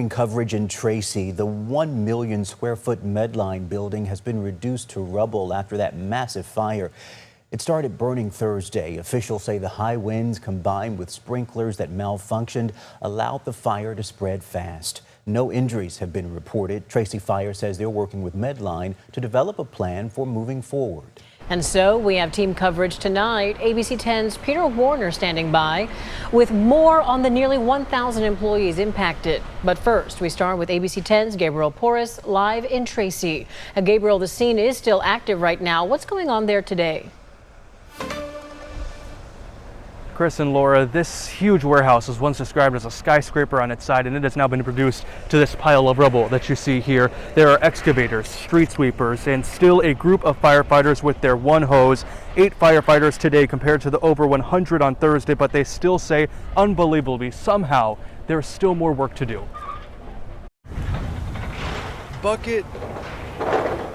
Coverage in Tracy, the 1 million square foot Medline building has been reduced to rubble after that massive fire. It started burning Thursday. Officials say the high winds combined with sprinklers that malfunctioned allowed the fire to spread fast. No injuries have been reported. Tracy Fire says they're working with Medline to develop a plan for moving forward. And so we have team coverage tonight. ABC 10's Peter Warner standing by with more on the nearly 1,000 employees impacted. But first, we start with ABC 10's Gabriel Porras live in Tracy. And Gabriel, the scene is still active right now. What's going on there today? Chris and Laura, this huge warehouse was once described as a skyscraper on its side, and it has now been reduced to this pile of rubble that you see here. There are excavators, street sweepers, and still a group of firefighters with their one hose. 8 firefighters today compared to the over 100 on Thursday, but they still say, unbelievably, somehow there's still more work to do. Bucket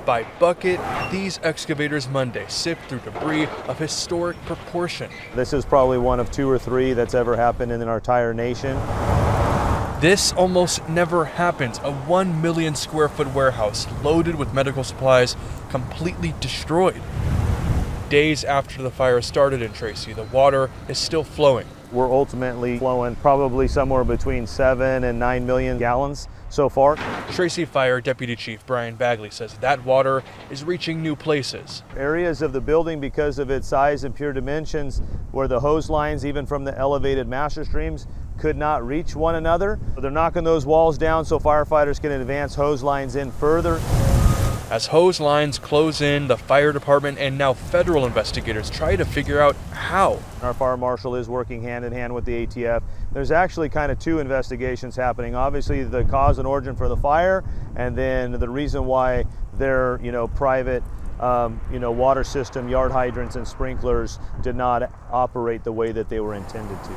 by bucket, these excavators Monday sift through debris of historic proportion. This is probably one of 2 or 3 that's ever happened in our entire nation. This almost never happens. A 1 million square foot warehouse loaded with medical supplies completely destroyed. Days after the fire started in Tracy, the water is still flowing. We're ultimately flowing probably somewhere between 7 and 9 million gallons so far. Tracy Fire Deputy Chief Brian Bagley says that water is reaching new places. Areas of the building, because of its size and pure dimensions, where the hose lines, even from the elevated master streams, could not reach one another. They're knocking those walls down so firefighters can advance hose lines in further. As hose lines close in, the fire department and now federal investigators try to figure out how. Our fire marshal is working hand in hand with the ATF. There's actually kind of 2 investigations happening. Obviously the cause and origin for the fire, and then the reason why their private water system, yard hydrants and sprinklers did not operate the way that they were intended to.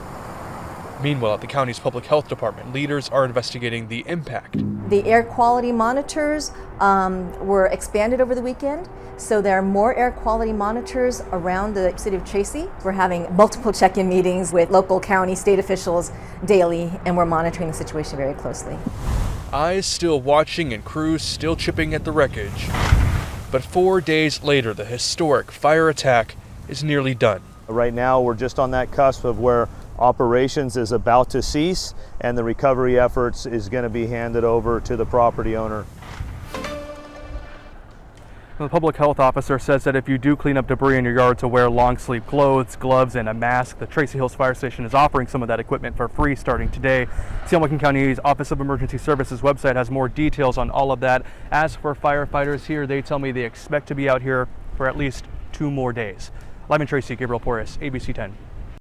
Meanwhile, at the county's public health department, leaders are investigating the impact. The air quality monitors were expanded over the weekend, so there are more air quality monitors around the city of Tracy. We're having multiple check-in meetings with local, county, state officials daily, and we're monitoring the situation very closely. Eyes still watching and crews still chipping at the wreckage. But 4 days later, the historic fire attack is nearly done. Right now, we're just on that cusp of where operations is about to cease, and the recovery efforts is going to be handed over to the property owner. The public health officer says that if you do clean up debris in your yard, to wear long sleeve clothes, gloves, and a mask. The Tracy Hills Fire Station is offering some of that equipment for free starting today. St. County's Office of Emergency Services website has more details on all of that. As for firefighters here, they tell me they expect to be out here for at least 2 more days. Live in Tracy, Gabriel Porras, ABC 10.